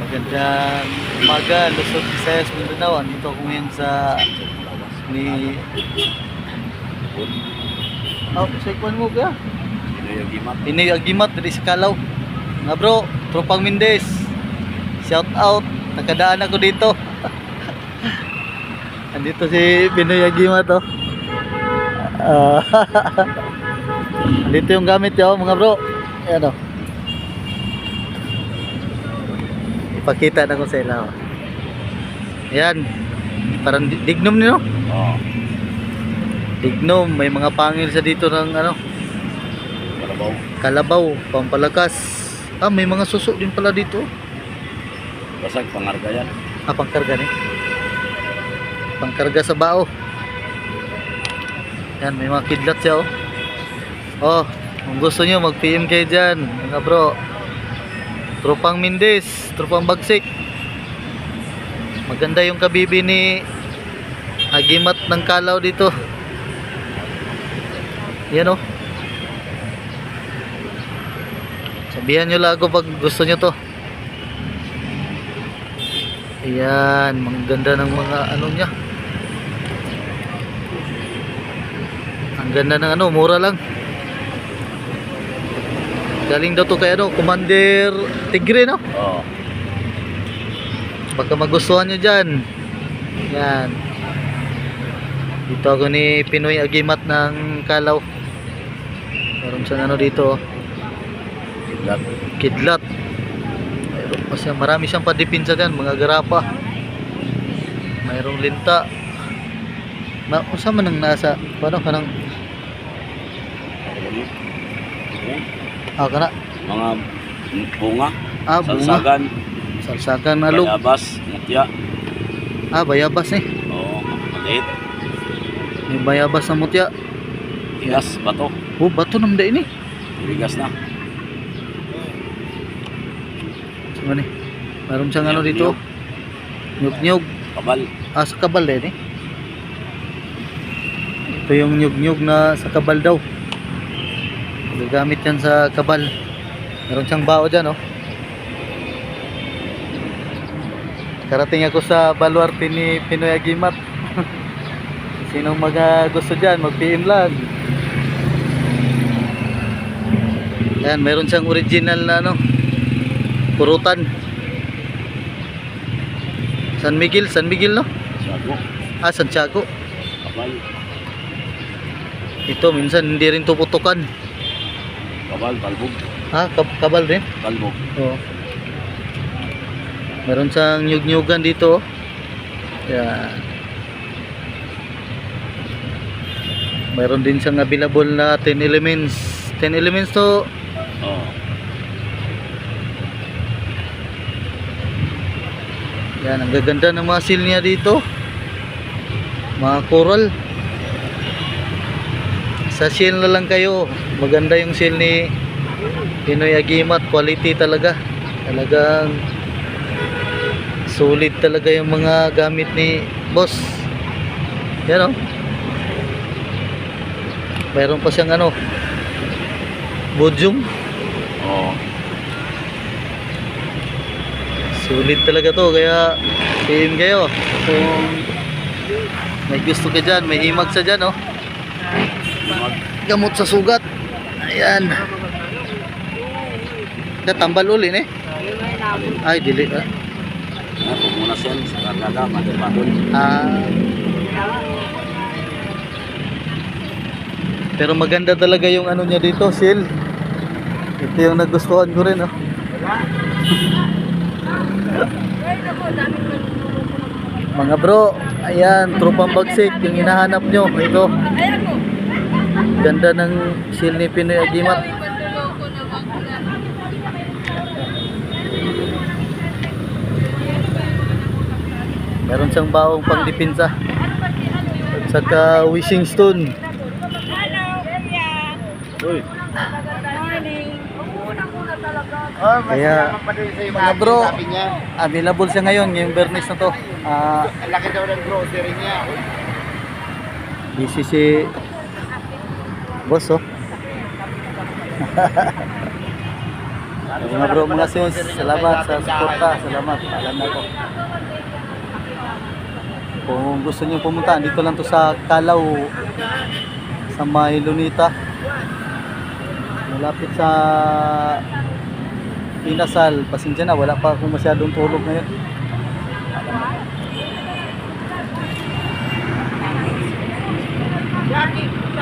Magandang umaga, Luzon, Visayas, Mindanao. Andito ako ngayon sa ni sa ikwan mo ba? Pinoy Agimat dari sa Kalaw. Nga bro, Tropang Mindes. Shout out, nakadaan ako dito. Andito si Pinoy Agimat oh. Andito yung gamit yo mga bro. Ayan oh. Ipakita na ko sa ila. Ayan. Parang dignum niyo. Oo. Dignum, may mga pangil sa dito ng ano, Kalabaw. kalabaw, pampalakas. Ah, may mga suso din pala dito. Basag pangarga yan. Ah, pangkarga ni. Pangkarga sa bao. Yan, may mga kidlat siya oh. Oh, kung gusto niyo mag-PM kayo dyan, mga bro. Tropang Mindes, Tropang Bagsik. Maganda yung kabibi ni Agimat ng Kalaw dito. Yan oh. Sabihan nyo lang ako pag gusto nyo to. Ayan, maganda ng mga ano nya. Ang ganda ng ano, mura lang. Galing daw to kay ano, Commander Tigre no? Oo. Baka magustuhan nyo dyan. Yan. Dito ako ni Pinoy Agimat ng Kalaw. Meron siyang ano dito oh. Kidlat. Kidlat. Mayroon pa siya, marami siyang padipinsa dyan, mga garapa. Mayroong linta. Kung saan man ang nasa, paano ka nang kana? Mga bunga. Ah, bunga. Salsagan. Salsagan na lug. Bayabas. Mutya. Ah, bayabas eh. Oo. Maliit. May bayabas na mutya. Bigas. Bato. Oh, bato namda ini. Bigas na. Saan ni? Meron siyang ano dito. Nyug-nyug. Kabal. Ah, sa kabal din eh. Ito yung nyug-nyug na sa kabal daw. Gagamit yan sa kabal. Meron siyang bao dyan oh. Karating ako sa baluarte ni Pinoy Agimat. Sinong mga gusto dyan, mag-PM lang. Ayan, meron siyang original na ano, purutan. San Miguel no? Sago. Ah, Santiago. Kabal. Ito, minsan hindi rin tuputukan. Kabal. Talbog. Ah, kabal rin? Talbog. Oo. Meron siyang nyug-nyugan dito. Yan. Meron din siyang available na 10 elements. 10 elements to. Oo. Yan, ang gaganda ng mga seal niya dito. Mga coral. Sa seal na lang kayo. Maganda yung seal ni Pinoy Agimat. Quality talaga. Talagang solid talaga yung mga gamit ni boss. Yan o. Mayroon pa siyang ano, budyong. Oo. Solid talaga to. Kaya PM kayo kung may gusto ka dyan. May himag sa dyan oh. Gamot sa sugat. Ayan. Tambal uli eh. Ay dili ah. Pumunas yan. Sa kargaga. Madal-madal. Ah. Pero maganda talaga yung ano niya dito, seal. Ito yung nagustuhan ko rin oh. Mga bro, ayan, Tropang Bagsik, yung hinahanap nyo. Ito. Ganda ng seal ni Pinoy Agimat. Meron siyang baong pangdipinsa. At saka wishing stone. Uy. Kaya mga bro, available siya ngayon, ngayong Bernes na to. Ang laki daw ng grocery niya. Busy si boss oh. Mga bro, mga sis, salamat sa suporta. Salamat. Alam na ko. Kung gusto niyo pumunta, dito lang to sa Calaw, sa May Lunita. Malapit sa Pinasal. Pasensya na, wala pa akong masyadong tulog ngayon. Jackie.